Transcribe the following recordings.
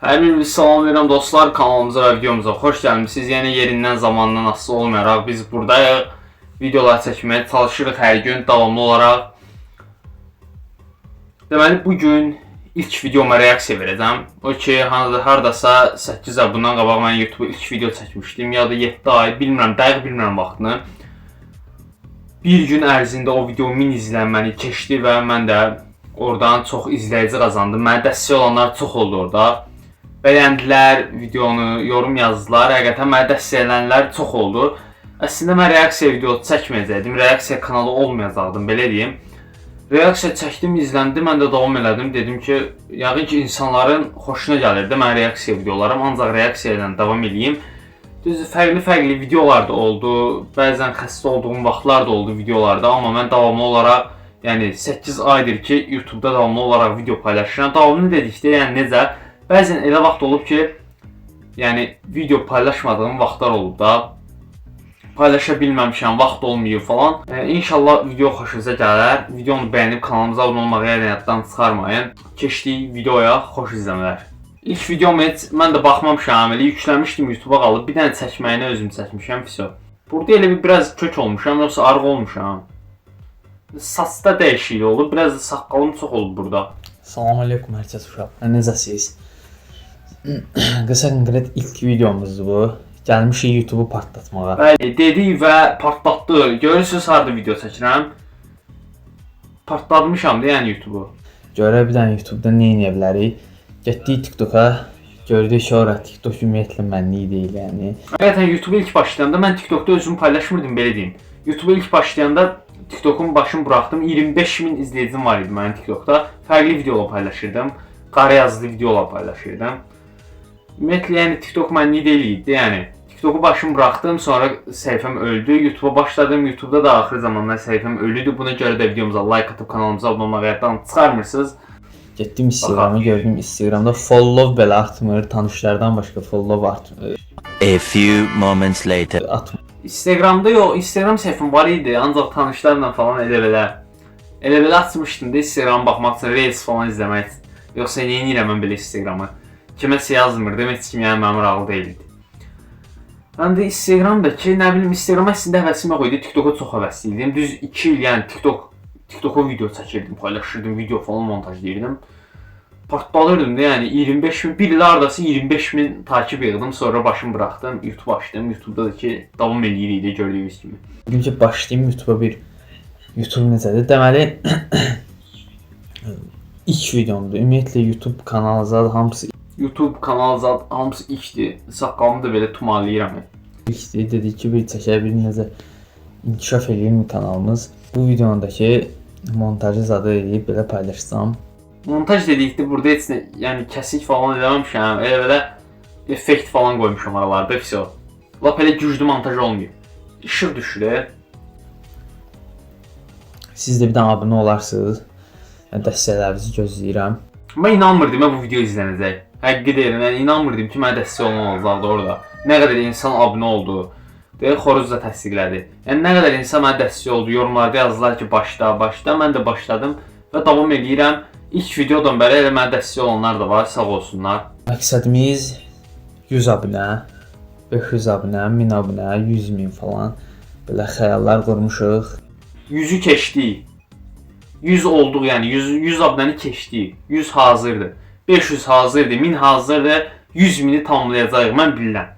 Hər bir salam verirəm dostlar, kanalımıza və videomuza xoş gəlmişsiniz. Yəni yerindən, zamandan asılı olmayaraq biz buradayıq. Videolar çəkməyə çalışırıq hər gün davamlı olaraq. Deməli bugün ilk videoma reaksiya verəcəm. O ki, hardasa 8 ay bundan qabaq mən YouTube ilk video çəkmişdim. Ya da 7 ay, bilmirəm, dəqiq bilmirəm vaxtını. Bir gün ərzində o video 1000 izlənməni keçdi və mən də oradan çox izləyici qazandım. Mənə dəstək olanlar çox oldu orada. Bəyəndilər videonu, yorum yazdılar. Həqiqətən mənə dəstək edənlər çox oldu. Əslində mən reaksiya videosu çəkməyəcəkdim. Reaksiya kanalı olmayacaqdım, belə deyim. Reaksiya çəkdim, izləndi, mən də davam elədim. Dedim ki, yəqin ki insanların xoşuna gəlirdi mən reaksiya videolarım, ancaq reaksiya ilə davam edeyim. Düz fərqli videolar da oldu. Bəzən xəstə olduğum vaxtlar da oldu videolarda, amma mən davamlı olaraq, yəni 8 aydır ki YouTube'da davamlı olaraq video paylaşıram. Davamlı dedikdə, yəni necə? Bəzən elə vaxt olub ki, yəni video paylaşmadığım vaxtlar olub da, paylaşa bilməmişəm, vaxt olmuyor falan. İnşallah video xoşunuza gələr. Videonu bəyənib kanalımıza abunə olmağı yaddan çıxarmayın. Keçdik videoya, xoş izləmələr. İlk videomu heç mən də baxmamışam, elə yükləmişdim YouTube'a qalıb, bir dənə çəkməyini özüm çəkmişəm, fiso. Burada elə biraz kök olmuşam, yoxsa arıq olmuşam. Saçda dəyişiklik olub, biraz da saqqalım çox olub burada. Salam aleykum hər kəs uşaq. Necəsiniz? Qısa konkret ilk videomuzdur bu. Gəlmişik YouTube'u partlatmağa. Bəli, dedik və partlatdıq. Görürsünüz harda video çəkirəm. Partlatmışam da yəni YouTube'u. Görə bir dənə YouTube'da nə edə bilərik? Getdik TikTok'a. Gördük ki, ora TikTok ümumiyyətlə mənlik deyil yəni. Həqiqətən YouTube'a ilk başlayanda mən TikTok'da özümü paylaşmırdım, belə deyim. YouTube'a ilk başlayanda TikTok'un başını buraxdım. 25.000 izləyicim var idi mənim TikTok'da. Fərqli videolar paylaşırdım. Qara yazılı videolar paylaşırdım. Ümumiyyətlə, yəni TikTok mənlik deyil idi. Yəni TikTok'u başımı buraxdım, sonra səhifəm öldü. YouTube'a başladım. YouTube'da da axır zamanlar səhifəm ölüdü. Buna görə də videomuza like atıb kanalımıza abunə olmağı yaddan çıxarmırsınız. Getdim Instagram'a, gördüm Instagram'da follow belə artmır, tanışlardan başqa follow artmır. A few moments later. Instagram'da yox, Instagram səhifəm var idi, ancaq tanışlarla falan elə belə açmışdım da Instagram'a baxmaq üçün, Reels falan izləmək üçün. Yoxsa nə edirəm mən belə Instagram'ı? Kiməsə yazmırdım, heç kim yəni mənim maraqlı deyildi. Həm də Instagram'dakı, nə bilim, Instagram əslində həvəsim yox idi, TikTok'a çox həvəsliydim. Düz 2 il yəni TikTok'a video çəkirdim, paylaşırdım, video falan montajlayırdım. Partladırdım da yəni 25.000, bir il ardası 25.000 takip yığdım, sonra başımı buraxdım, YouTube açdım. YouTube'da da ki davam edirik də gördüyünüz kimi. Bugün ki başlayayım YouTube'a bir YouTube necədir? Deməli ilk videomdur. Ümumiyyətlə YouTube kanalı zad hamısı YouTube kanalı zad hamısı ilkdir. Saqqalımı da belə tumarlayıram. ilkdir. Dedik ki bir çəkər, bir necə inkişaf eləyir kanalımız. Bu videodakı montajı zadı edib belə paylaşsam. Montaj dedikdə burada heç nə, yəni kəsik falan eləməmişəm. Elə effekt falan qoymuşam aralarda, fiso. Lap elə güclü montaj olmuyor. İşıq düşür. Siz də bir dənə abunə olarsınız. Dəstəklərinizi gözləyirəm. Mən inanmırdım bu video izlənəcək. Həqiqi deyirəm, yəni inanmırdım ki mənə dəstək olan olacaqdı orada. Nə qədər insan abunə oldu. Deyə Xoruz da təsdiqlədi. Yəni nə qədər insan mənə dəstək oldu. Yorumlarda yazdılar ki başla. Mən də başladım və davam edirəm. İlk videodan bəri elə mənə dəstək olanlar da var, sağ olsunlar. Məqsədimiz 100 abunə, 500 abunə, 1000 abunə, 100.000 falan belə xəyallar qurmuşuq. 100'ü keçdik. 100 olduq, yəni 100 abunəni keçdik. 100 hazırdır. 500 hazırdır, 1000 hazırdır. 100.000'i tamamlayacağıq, mən bilirəm.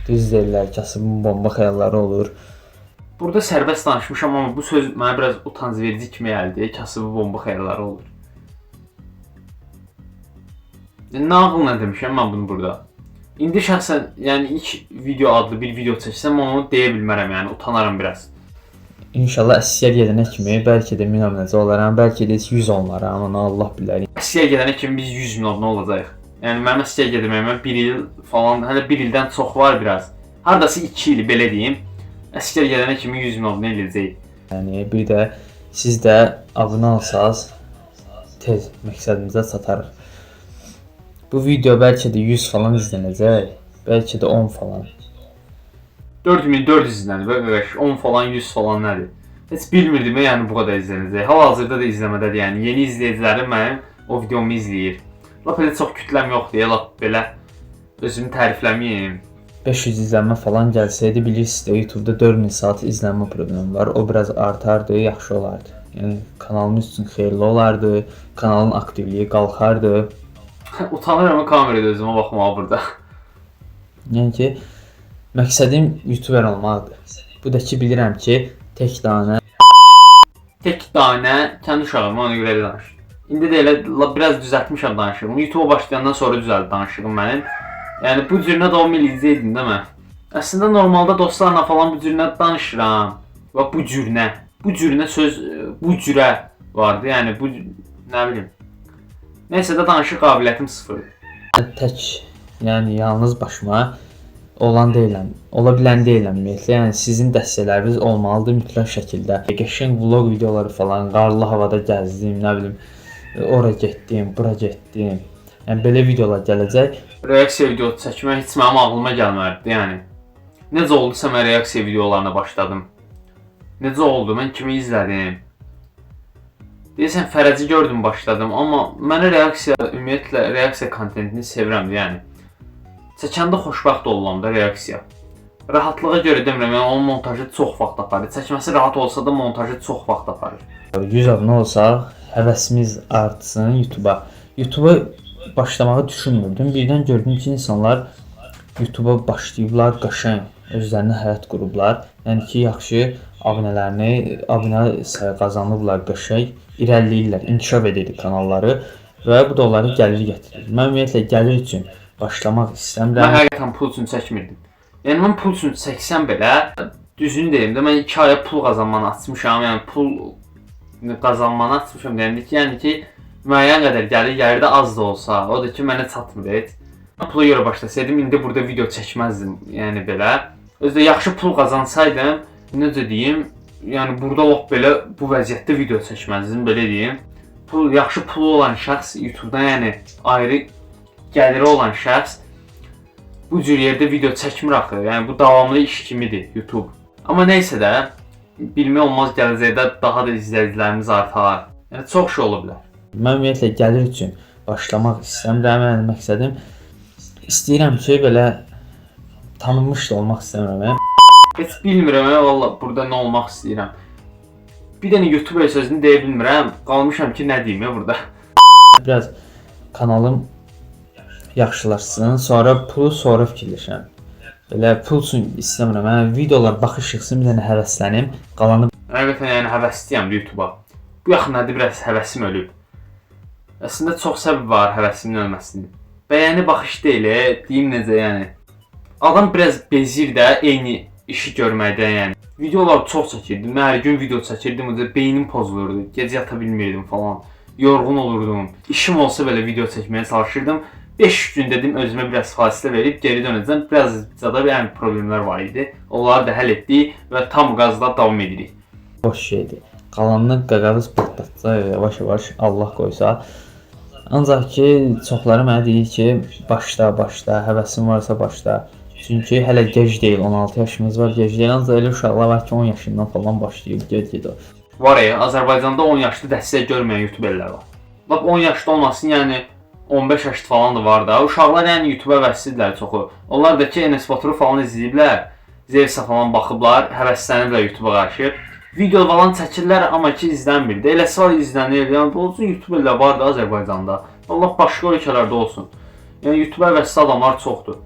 Düz deyirlər, kasıbın bomba xəyalları olur. Burada sərbəst danışmışam, amma bu söz mənə biraz utanc verici kimi gəldi. Kasıbı bomba xəyalları olur. Nə ağılla demişəm mən bunu burada. İndi şəxsən, yəni ilk video adlı bir video çəksəm, onu deyə bilmərəm, yəni utanaram biraz. İnşallah əsgər gedənə kimi bəlkə də 1000 abunəci olaram, bəlkə də 100 onlara, amma Allah bilər. Əsgər gedənə kimi biz 100.000 abunə olacağıq. Yəni mənim əsgər gedəməyimə 1 il falan, hələ 1 ildən çox var biraz. Hardası 2 il belə deyim. Əsgər gedənə kimi 100.000 abunə eləyəcəyik. Yəni bir də siz də abunə olsanız tez məqsədimizə çatarıq. Bu video bəlkə də 100 falan izlənəcək, bəlkə də 10 falan. 4400 izlənir və qardaş 10 falan 100 falan nədir? Heç bilmirdim yəni bu qədər izlənəcək. Hal-hazırda da izləmədədir, yəni yeni izləyicilərim mənim o videomu izləyir. Lap elə çox kütləm yoxdur, lap belə özümü tərifləməyim. 500 izlənmə falan gəlsəydi, bilirsiniz də YouTube-da 4000 saat izlənmə problemi var. O biraz artardı, yaxşı olardı. Yəni kanalımız üçün xeyirli olardı, kanalın aktivliyi qalxardı. Utanıram kamerada özümə baxmağa burada. Yəni ki, məqsədim YouTuber olmaqdır. Bu da ki, bilirəm ki, tək danə kənd uşağım, ona görə danışır. İndi də elə biraz düzəltmişəm danışığımı. YouTube-a başlayandan sonra düzəldi danışığım mənim. Yəni bu cürünə davam eləyəcəkdim də mən. Əslində normalda dostlarla falan bu cürünə danışıram. Və bu cürünə söz bu cürə vardı. Yəni bu nə bilim. Nəysə də danışıq qabiliyyətim sıfırdır. tək, yəni yalnız başıma olan deyiləm, ola bilən deyiləm ümumiyyətlə. Yəni sizin dəstələriniz olmalıdır mütləq şəkildə. Qəşəng vlog videoları falan, qarlı havada gəzdim, nə bilim, ora getdim, bura getdim. Yəni belə videolar gələcək. Reaksiya videosu çəkmək heç mənim ağlıma gəlmərdi, yəni. Necə oldusa mən reaksiya videolarına başladım. Necə oldu, mən kimi izlədim. Deyəsən Fərəci gördüm başladım, amma mənə ümumiyyətlə reaksiya kontentini sevirəm, yəni. Çəkəndə xoşbəxt oluram da reaksiya. Rahatlığa görə demirəm, yəni onun montajı çox vaxt aparır. Çəkməsi rahat olsa da montajı çox vaxt aparır. 100 abunə olsaq, həvəsimiz artsın YouTube-a. YouTube-a başlamağı düşünmürdüm. Birdən gördüm ki, insanlar YouTube-a başlayıblar, qəşəng özlərinə həyat qurublar. Yəni ki, yaxşı abunə sayı qazanıblar, qəşəng irəliləyirlər, inkişaf edir kanalları və bu da onları gəlir gətirir. Mən ümumiyyətlə gəlir üçün başlamaq istəmirəm. Mən həqiqətən pul üçün çəkmirdim. Yəni mən pul üçün çəksəm belə, düzünü deyim də mən 2 aya pul qazanmanı açmışam. Yəni pul qazanmanı açmışam deyəndə ki, yəni ki, müəyyən qədər gəlir də az da olsa, o da ki, mənə çatmır heç. Pula görə başlasaydım, indi burada video çəkməzdim, yəni belə. Özdə yaxşı pul qazansaydım, necə deyim, yəni burada lap belə bu vəziyyətdə video çəkməzdim, belə deyim. Yaxşı pulu olan şəxs YouTube-dan, yəni ayrı gəliri olan şəxs bu cür yerdə video çəkmir axı. Yəni bu davamlı iş kimidir YouTube. Amma nəysə də bilmək olmaz gələcəkdə daha da izləyicilərimiz artar. Yəni çox şey ola bilər. Mən ümumiyyətlə gəlir üçün başlamaq istəmirəm. Yəni məqsədim istəyirəm ki, belə tanınmış da olmaq istəmirəm. Heç bilmirəm, valla burada nə olmaq istəyirəm. Bir dənə YouTube sözünü deyə bilmirəm. Qalmışam ki, nə deyim burada. Biraz kanalım yaxşılaşsın, sonra pulu sonra fikirləşirəm. Belə pul üçün istəmirəm. Yəni videolar baxış çıxsın, bir dənə həvəslənim, qalanı. Həqiqətən yəni həvəsliyəm YouTube-a. Bu yaxınlarda biraz həvəsim ölüb. Əslində çox səbəb var həvəsimin ölməsinin. Bəyəni baxış deyil, deyim necə yəni. Adam biraz bezir də eyni işi görməkdən yəni. Videolar çox çəkirdim. Mən hər gün video çəkirdim, beynim pozulurdu. Gecə yata bilmirdim falan. Yorğun olurdum. İşim olsa belə video çəkməyə çalışırdım. 5 gün dedim özümə biraz fasilə verib geri dönəcəm. Biraz da yəni problemlər var idi. Onları da həll etdik və tam qazla davam edirik. Boş şeydir. Qalanını qaqavız patlatsa, yavaş-yavaş Allah qoysa. Ancaq ki, çoxları mənə deyir ki, başla, həvəsin varsa başla. Çünki hələ gec deyil, 16 yaşımız var, gec deyil. Ancaq elə uşaqlar var ki, 10 yaşından falan başlayır, gec o. Var ya, Azərbaycanda 10 yaşlı dəstək görməyən YouTuberlər var. Lap 10 yaşlı olmasın, yəni 15 yaşlı falan da var da. Uşaqlar yəni YouTube-a vəssidlər çoxu. Onlar da ki, Enes Batur'u falan izləyiblər, Zevsə falan baxıblar, həvəsləniblər YouTube-a qarşı. Video falan çəkirlər, amma ki, izlənmir də. Eləsi var izlənir, yəni olsun YouTuberlər var da Azərbaycanda. Allah başqa ölkələrdə olsun. Yəni YouTube-a vəssi adamlar çoxdur.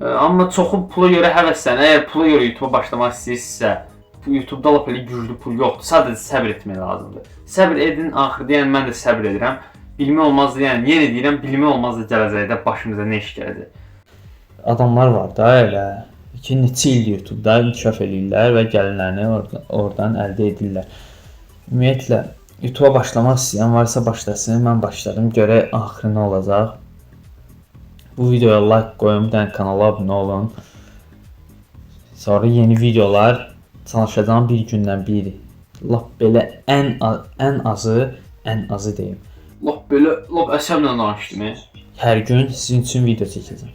Amma çoxu pula görə həvəslənir. Əgər pula görə YouTube-a başlamaq istəyirsinizsə, YouTube-da lap elə güclü pul yoxdur. Sadəcə səbr etmək lazımdır. Səbr edin, axırda yəni mən də səbr edirəm. Bilmək olmazdı, yəni yenə deyirəm, bilmək olmazdı gələcəkdə başımıza nə iş gələcək. Adamlar var da elə ki, neçə il YouTube-da inkişaf edirlər və gəlirlərini oradan əldə edirlər. Ümumiyyətlə, YouTube-a başlamaq istəyən varsa başlasın, mən başladım, görək axırı nə olacaq. Bu videoya like qoyun, bir dənə kanala abunə olun. Sonra yeni videolar çalışacağım bir gündən biri. Lap belə ən azı deyim. Lap belə, lap əsəblə danışdım. Hər gün sizin üçün video çəkəcəm.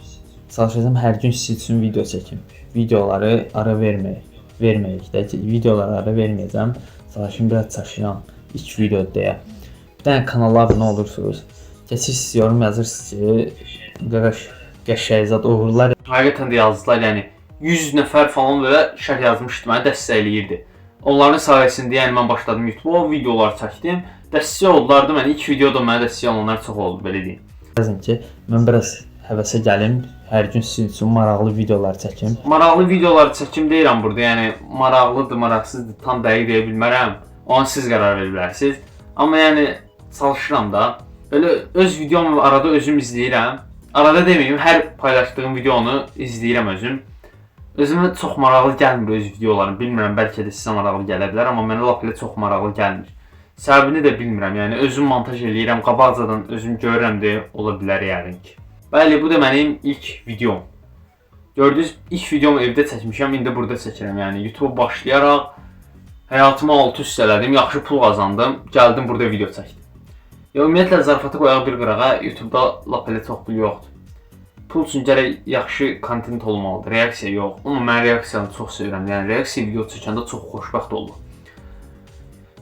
Çalışacağım hər gün sizin üçün video çəkim. Videoları ara verməyək də, videoları ara verməyəcəm. Çalışım biraz çaşıram ilk video deyə. Bir dənə kanala abunə olursunuz. Keçirsiniz, yorum yazırsınız ki, qardaş, qəşəng zad uğurlar. Həqiqətən də yazdılar, yəni 100 nəfər falan belə şərh yazmışdı, məni dəstəkləyirdi. Onların sayəsində yəni mən başladım YouTube-a, videolar çəkdim. Dəstək oldular da, mən ilk videoda mənə dəstək olanlar çox oldu, belə deyim. Yazın ki, mən biraz həvəsə gəlim, hər gün sizin üçün maraqlı videolar çəkim. Maraqlı videolar çəkim deyirəm burada, yəni maraqlıdır, maraqsızdır, tam dəqiq deyə bilmərəm. Onu siz qərar verə bilərsiniz. Amma yəni çalışıram da, belə öz videomu arada özüm izləyirəm. Arada deməyim, hər paylaşdığım videonu izləyirəm özüm. Özümə çox maraqlı gəlmir öz videolarım. Bilmirəm, bəlkə də sizə maraqlı gələ bilər, amma mənə lap elə çox maraqlı gəlmir. Səbəbini də bilmirəm, yəni özüm montaj eləyirəm, qabaqcadan özüm görürəm deyə ola bilər yəqin ki. Bəli, bu da mənim ilk videom. Gördünüz, ilk videomu evdə çəkmişəm, indi burada çəkirəm. Yəni YouTube başlayaraq həyatımı alt-üst elədim, yaxşı pul qazandım, gəldim burada video çəkdim. Ya ümumiyyətlə zarafata qoyaq bir qırağa, YouTube-da lap elə çox pul yoxdur. Pul üçün gərək yaxşı kontent olmalıdır, reaksiya yox. Amma mən reaksiyanı çox sevirəm, yəni reaksiya video çəkəndə çox xoşbəxt olur.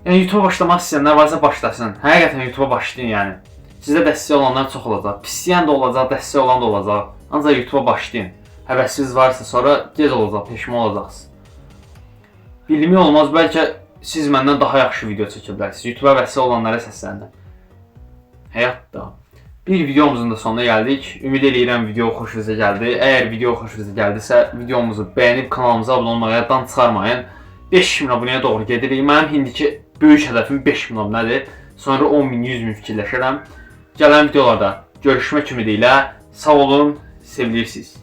Yəni YouTube-a başlamaq istəyənlər varsa başlasın. Həqiqətən YouTube-a başlayın yəni. Sizdə dəstək olanlar çox olacaq, pisləyən də olacaq, dəstək olan da olacaq. Ancaq YouTube-a başlayın. Həvəsiniz varsa sonra gec olacaq, peşman olacaqsınız. Bilimi olmaz, bəlkə siz məndən daha yaxşı video çəkə bilərsiniz. YouTube-a həvəsi olanlara səsləndim. Həyatda. Bir videomuzun da sonuna gəldik. Ümid edirəm video xoşunuza gəldi. Əgər video xoşunuza gəldisə, videomuzu bəyənib kanalımıza abunə olmağı yaddan çıxarmayın. 5000 abunəyə doğru gedirik. Mənim indiki böyük hədəfim 5000 abunədir. Sonra 10.000, 100.000 fikirləşirəm. Gələn videolarda görüşmək ümidilə. Sağ olun, sevilirsiniz.